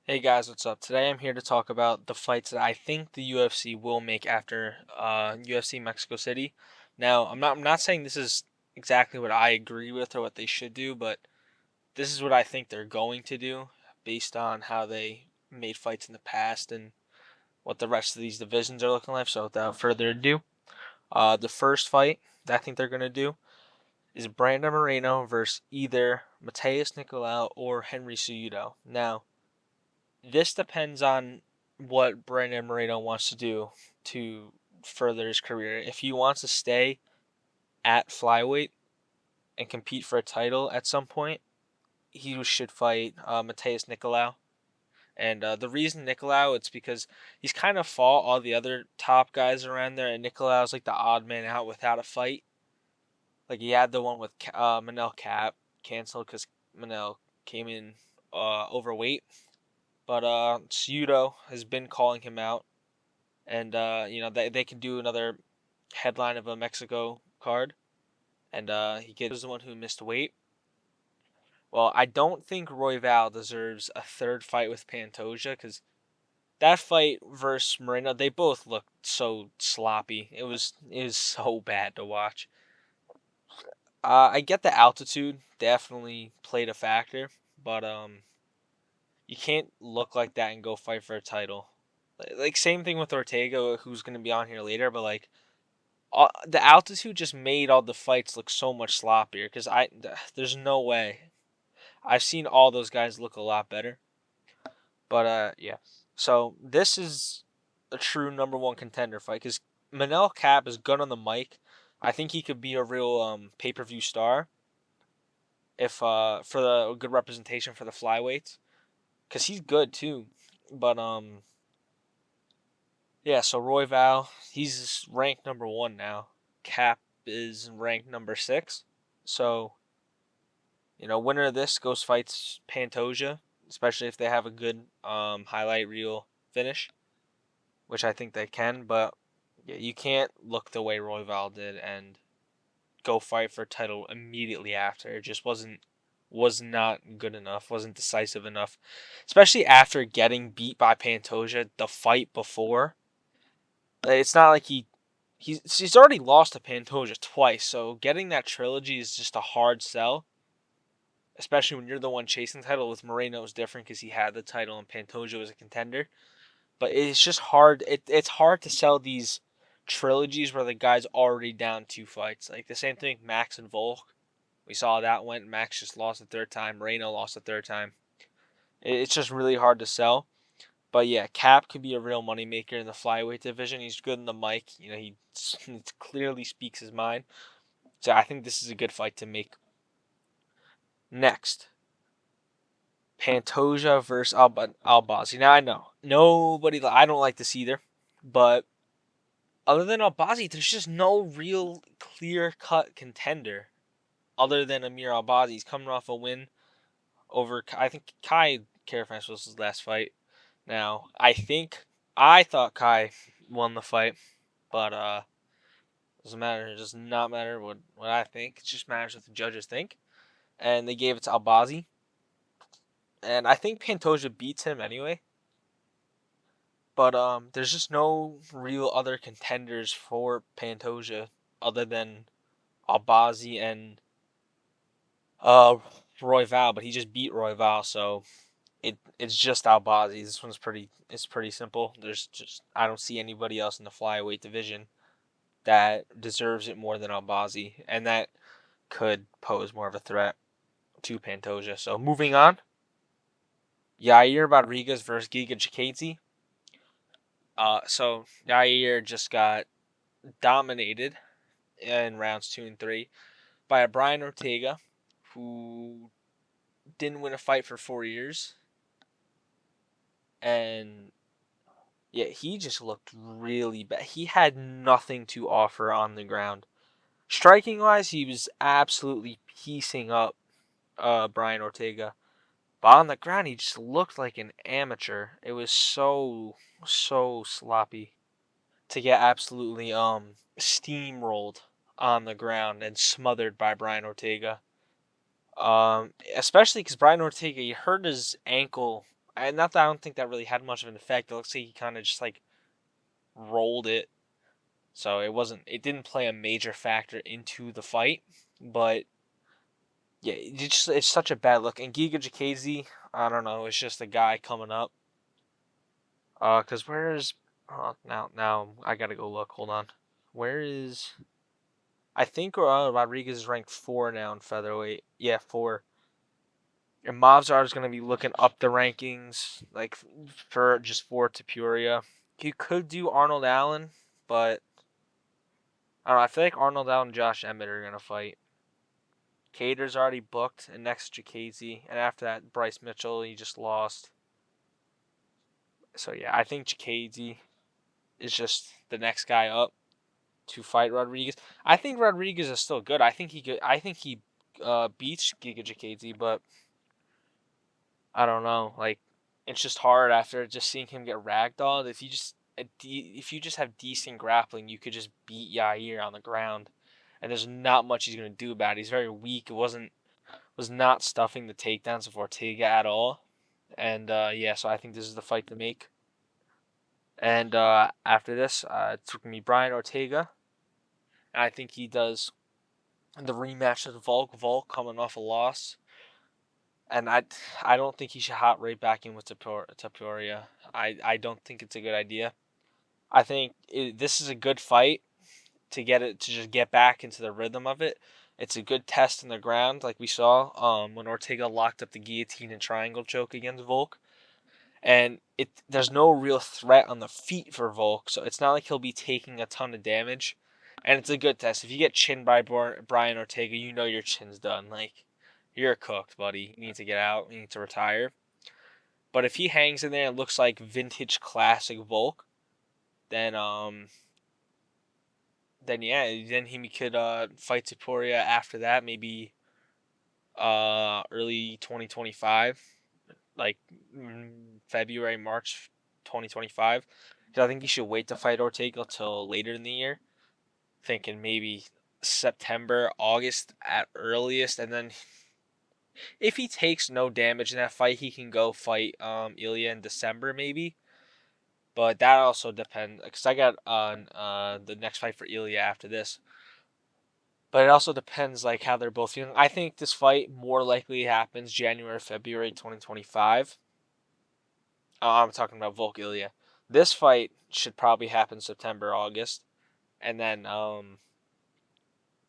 Hey guys, what's up? Today I'm here to talk about the fights that I think the UFC will make after UFC Mexico City. Now, I'm not saying this is exactly what I agree with or what they should do, but this is what I think they're going to do based on how they made fights in the past and what the rest of these divisions are looking like. So without further ado, the first fight that I think they're going to do is Brandon Moreno versus either Mateus Nicolau or Henry Cejudo. Now, this depends on what Brandon Moreno wants to do to further his career. If he wants to stay at flyweight and compete for a title at some point, he should fight Mateus Nicolau. And the reason Nicolau, it's because he's kind of fought all the other top guys around there, and Nicolau's like the odd man out without a fight. Like he had the one with Manel Cap canceled because Manel came in overweight. But Cejudo has been calling him out, and they can do another headline of a Mexico card, and he was the one who missed weight. Well, I don't think Royval deserves a third fight with Pantoja because that fight versus Moreno, they both looked so sloppy. It was so bad to watch. I get the altitude definitely played a factor, but you can't look like that and go fight for a title. Like same thing with Ortega, who's gonna be on here later, but like the altitude just made all the fights look so much sloppier. Because there's no way. I've seen all those guys look a lot better. But yeah. So this is a true number one contender fight because Manel Cap is good on the mic. I think he could be a real pay-per-view star if for the good representation for the flyweights because he's good too. But yeah. So Royval, he's ranked number one now. Cap is ranked number 6. So winner of this goes fights Pantoja, especially if they have a good highlight reel finish, which I think they can. But yeah, you can't look the way Royval did and go fight for a title immediately after. It just was not good enough, wasn't decisive enough, especially after getting beat by Pantoja the fight before. It's not like he's already lost to Pantoja twice, so getting that trilogy is just a hard sell, especially when you're the one chasing the title. With Moreno, it was different because he had the title and Pantoja was a contender. But it's just hard. It's hard to sell these trilogies where the guy's already down 2 fights. Like the same thing, Max and Volk. We saw that went. Max just lost the third time. Moreno lost the third time. It's just really hard to sell. But yeah, Cap could be a real moneymaker in the flyweight division. He's good in the mic. He clearly speaks his mind. So I think this is a good fight to make. Next, Pantoja versus Albazi. Now I know I don't like this either, but other than Albazi, there's just no real clear-cut contender other than Amir Albazi. He's coming off a win over, I think, Kai Kara-France was his last fight. Now I thought Kai won the fight, but doesn't matter. It does not matter what I think. It just matters what the judges think, and they gave it to Albazi. And I think Pantoja beats him anyway. But there's just no real other contenders for Pantoja other than Albazi and uh Royval, but he just beat Royval, so it's just Albazi. This one's pretty simple. There's just I don't see anybody else in the flyweight division that deserves it more than Albazi, and that could pose more of a threat to Pantoja. So moving on, Yair Rodriguez versus Giga Chikadze. So Yair just got dominated in rounds 2 and 3 by a Brian Ortega who didn't win a fight for 4 years. And yeah, he just looked really bad. He had nothing to offer on the ground. Striking wise, he was absolutely piecing up Brian Ortega. But on the ground, he just looked like an amateur. It was so sloppy to get absolutely steamrolled on the ground and smothered by Brian Ortega. Especially because Brian Ortega, he hurt his ankle And not that I don't think that really had much of an effect. It looks like he kind of just like rolled it, so it didn't play a major factor into the fight. But yeah, it's such a bad look. And Giga Jakazi, I don't know, it's just a guy coming up. Cause where is now I gotta go look. Hold on, where is I think Rodriguez is ranked 4 now in featherweight. Yeah, 4. And Mavzar is gonna be looking up the rankings, like for just for Tapuria. He could do Arnold Allen, but I don't know. I feel like Arnold Allen and Josh Emmett are gonna fight. Cater's already booked, and next Jacasey, and after that Bryce Mitchell. He just lost. So yeah, I think Jacasey is just the next guy up to fight Rodriguez. I think Rodriguez is still good. I think he could. I think he beats Giga Jacasey, but I don't know. Like, it's just hard after just seeing him get ragdolled. If you just have decent grappling, you could just beat Yair on the ground, and there's not much he's gonna do about it. He's very weak. It was not stuffing the takedowns of Ortega at all, and yeah, so I think this is the fight to make. And after this, it's gonna be Brian Ortega, and I think he does the rematch with Volk. Volk coming off a loss. And I don't think he should hop right back in with Tapuria. I don't think it's a good idea. I think this is a good fight to get it to just get back into the rhythm of it. It's a good test in the ground, like we saw when Ortega locked up the guillotine and triangle choke against Volk. And there's no real threat on the feet for Volk, so it's not like he'll be taking a ton of damage. And it's a good test. If you get chinned by Brian Ortega, you know your chin's done. Like, you're cooked, buddy. You need to get out. You need to retire. But if he hangs in there and looks like vintage classic Volk, then yeah, then he could fight Topuria after that, maybe early 2025, like February, March 2025. Because I think he should wait to fight Ortega till later in the year. Thinking maybe September, August at earliest, and then if he takes no damage in that fight, he can go fight Ilya in December maybe. But that also depends, because I got on the next fight for Ilya after this. But it also depends like how they're both feeling. I think this fight more likely happens January, February 2025. I'm talking about Volk Ilya. This fight should probably happen September, August, and then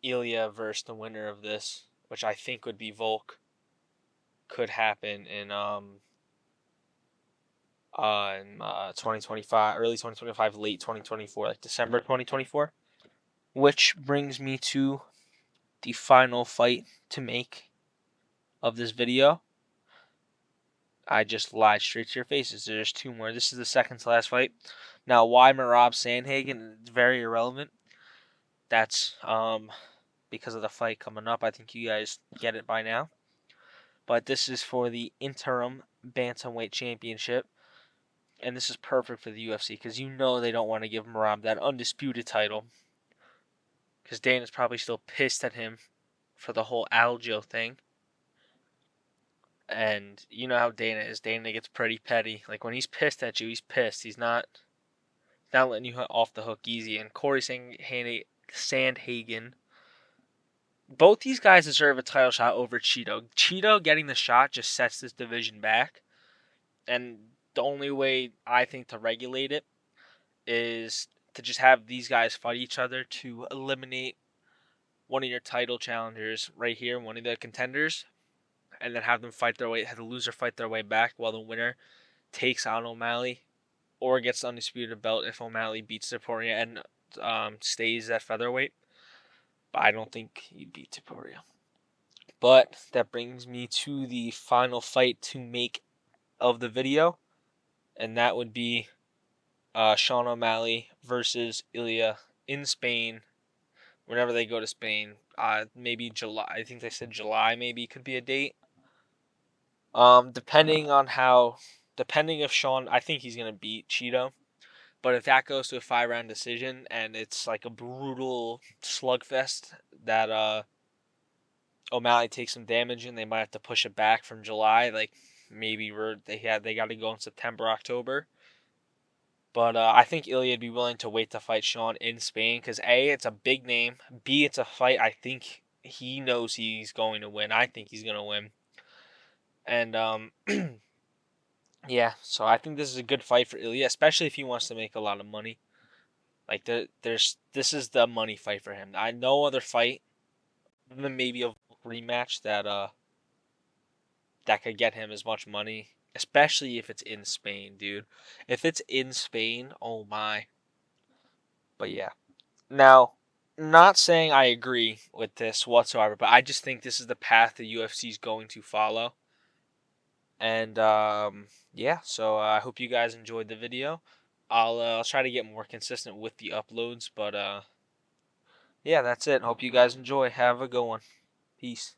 Ilya versus the winner of this, which I think would be Volk, could happen in 2025, early 2025, late 2024, like December 2024. Which brings me to the final fight to make of this video. I just lied straight to your faces. There's 2 more. This is the second to last fight. Now, why Merab Sandhagen? It's very irrelevant. That's because of the fight coming up. I think you guys get it by now. But this is for the interim bantamweight championship. And this is perfect for the UFC because you know they don't want to give Merab that undisputed title. Because Dana's probably still pissed at him for the whole Aljo thing. And you know how Dana is. Dana gets pretty petty. Like, when he's pissed at you, he's pissed. He's not letting you off the hook easy. And Corey Sandhagen, both these guys deserve a title shot over Cheeto. Cheeto getting the shot just sets this division back. And the only way I think to regulate it is to just have these guys fight each other to eliminate one of your title challengers right here, one of the contenders, and then have the loser fight their way back while the winner takes on O'Malley or gets the undisputed belt if O'Malley beats Topuria and stays at featherweight. But I don't think he'd beat Topuria. But that brings me to the final fight to make of the video, and that would be Sean O'Malley versus Ilya in Spain. Whenever they go to Spain, maybe July. I think they said July maybe could be a date. Depending if Sean, I think he's gonna beat Cheeto, but if that goes to a 5-round decision and it's like a brutal slugfest that O'Malley takes some damage and they might have to push it back from July, like maybe they got to go in September, October. But I think Ilya would be willing to wait to fight Sean in Spain because A, it's a big name. B, it's a fight I think he knows he's going to win. I think he's going to win. And yeah, so I think this is a good fight for Ilya, especially if he wants to make a lot of money. Like this is the money fight for him. I no other fight, other than maybe a rematch that could get him as much money, especially if it's in Spain, dude. If it's in Spain, oh my. But yeah. Now, not saying I agree with this whatsoever, but I just think this is the path the UFC is going to follow. And yeah, so I hope you guys enjoyed the video. I'll try to get more consistent with the uploads, but yeah, that's it. Hope you guys enjoy. Have a good one. Peace.